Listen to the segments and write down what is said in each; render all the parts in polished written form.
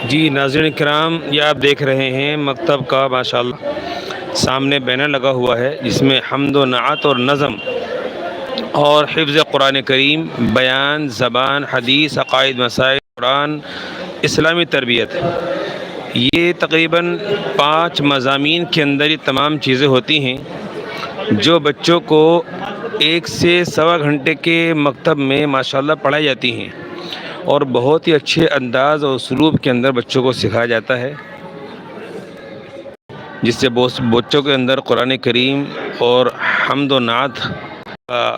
جی ناظرین کرام، یہ آپ دیکھ رہے ہیں مکتب کا ماشاءاللہ سامنے بینر لگا ہوا ہے جس میں حمد و نعت اور نظم اور حفظ قرآن کریم، بیان، زبان، حدیث، عقائد، مسائل قرآن، اسلامی تربیت، یہ تقریباً 5 مضامین کے اندر یہ تمام چیزیں ہوتی ہیں جو بچوں کو 1 سے سوا گھنٹے کے مکتب میں ماشاءاللہ پڑھائی جاتی ہیں، اور بہت ہی اچھے انداز اور اسلوب کے اندر بچوں کو سکھایا جاتا ہے، جس سے بچوں کے اندر قرآن کریم اور حمد و نعت کا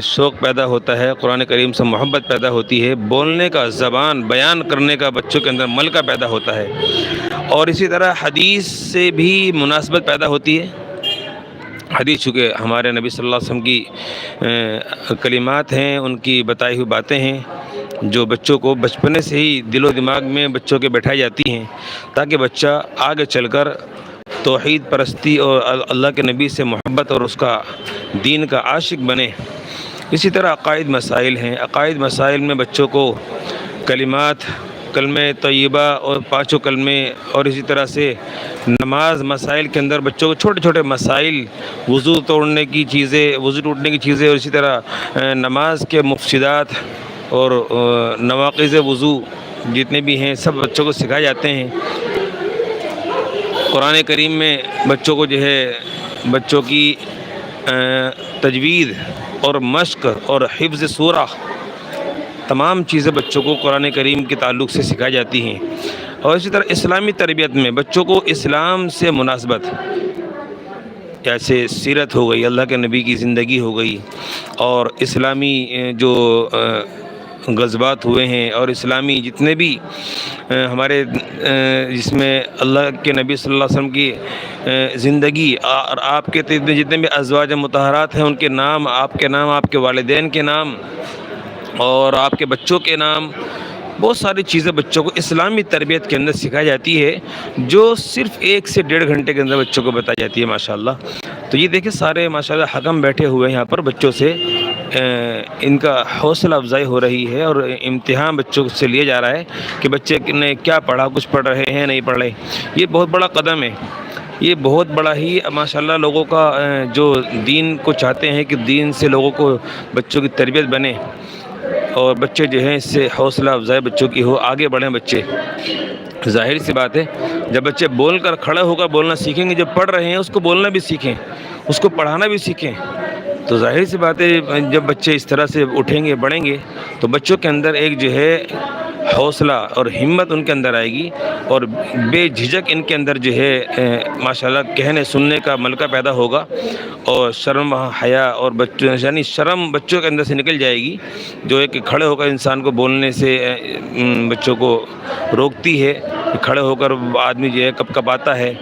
شوق پیدا ہوتا ہے، قرآن کریم سے محبت پیدا ہوتی ہے، بولنے کا، زبان بیان کرنے کا بچوں کے اندر ملکہ پیدا ہوتا ہے، اور اسی طرح حدیث سے بھی مناسبت پیدا ہوتی ہے۔ حدیث چونکہ ہمارے نبی صلی اللہ علیہ وسلم کی کلمات ہیں، ان کی بتائی ہوئی باتیں ہیں جو بچوں کو بچپنے سے ہی دل و دماغ میں بچوں کے بٹھائی جاتی ہیں، تاکہ بچہ آگے چل کر توحید پرستی اور اللہ کے نبی سے محبت اور اس کا دین کا عاشق بنے۔ اسی طرح عقائد مسائل ہیں، عقائد مسائل میں بچوں کو کلمات، کلمہ طیبہ اور 5 کلمے، اور اسی طرح سے نماز مسائل کے اندر بچوں کو چھوٹے چھوٹے مسائل، وضو ٹوٹنے کی چیزیں، اور اسی طرح نماز کے مفسدات اور نواقض وضو جتنے بھی ہیں سب بچوں کو سکھائے جاتے ہیں۔ قرآن کریم میں بچوں کو بچوں کی تجوید اور مشق اور حفظ سورہ، تمام چیزیں بچوں کو قرآن کریم کے تعلق سے سکھائی جاتی ہیں، اور اسی طرح اسلامی تربیت میں بچوں کو اسلام سے مناسبت، جیسے سیرت ہو گئی، اللہ کے نبی کی زندگی ہو گئی، اور اسلامی جو غزوات ہوئے ہیں، اور اسلامی جتنے بھی ہمارے جس میں اللہ کے نبی صلی اللہ علیہ وسلم کی زندگی اور آپ کے جتنے بھی ازواج مطہرات ہیں ان کے نام، آپ کے نام، آپ کے والدین کے نام اور آپ کے بچوں کے نام، بہت ساری چیزیں بچوں کو اسلامی تربیت کے اندر سکھائی جاتی ہے، جو صرف 1 سے 1.5 گھنٹے کے اندر بچوں کو بتائی جاتی ہے ماشاءاللہ۔ تو یہ دیکھیں سارے ماشاءاللہ حکم بیٹھے ہوئے ہیں یہاں پر، بچوں سے ان کا حوصلہ افزائی ہو رہی ہے، اور امتحان بچوں سے لیا جا رہا ہے کہ بچے نے کیا پڑھا، کچھ پڑھ رہے ہیں نہیں پڑھ رہے۔ یہ بہت بڑا قدم ہے، یہ بہت بڑا ہی ماشاءاللہ لوگوں کا جو دین کو چاہتے ہیں کہ دین سے لوگوں کو بچوں کی تربیت بنے، اور بچے اس سے حوصلہ افزائی بچوں کی ہو، آگے بڑھیں بچے۔ ظاہر سی بات ہے، جب بچے بول کر کھڑے ہو کر بولنا سیکھیں گے، جب پڑھ رہے ہیں اس کو بولنا بھی سیکھیں، اس کو پڑھانا بھی سیکھیں، تو ظاہر سی بات ہے جب بچے اس طرح سے اٹھیں گے، بڑھیں گے، تو بچوں کے اندر ایک حوصلہ اور ہمت ان کے اندر آئے گی، اور بے جھجک ان کے اندر ماشاءاللہ کہنے سننے کا ملکہ پیدا ہوگا، اور شرم حیا اور یعنی شرم بچوں کے اندر سے نکل جائے گی، جو ہے کہ کھڑے ہو کر انسان کو بولنے سے بچوں کو روکتی ہے، کھڑے ہو کر آدمی کب کب آتا ہے،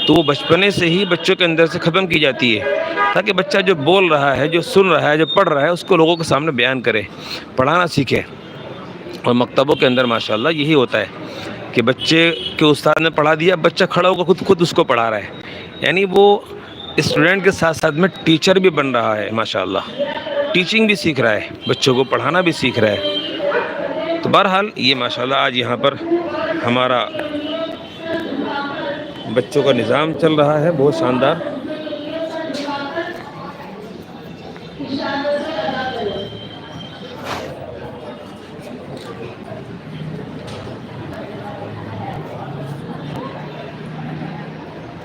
تو وہ بچپنے سے ہی بچوں کے اندر سے ختم کی جاتی ہے، تاکہ بچہ جو بول رہا ہے، جو سن رہا ہے، جو پڑھ رہا ہے، اس کو لوگوں کے سامنے بیان کرے، پڑھانا سیکھے۔ اور مکتبوں کے اندر ماشاءاللہ یہی ہوتا ہے کہ بچے کے استاد نے پڑھا دیا، بچہ کھڑا ہو کر خود اس کو پڑھا رہا ہے، یعنی وہ اسٹوڈنٹ کے ساتھ ساتھ میں ٹیچر بھی بن رہا ہے ماشاءاللہ، ٹیچنگ بھی سیکھ رہا ہے، بچوں کو پڑھانا بھی سیکھ رہا ہے۔ تو بہرحال یہ ماشاءاللہ آج یہاں پر ہمارا بچوں کا نظام چل رہا ہے، بہت شاندار۔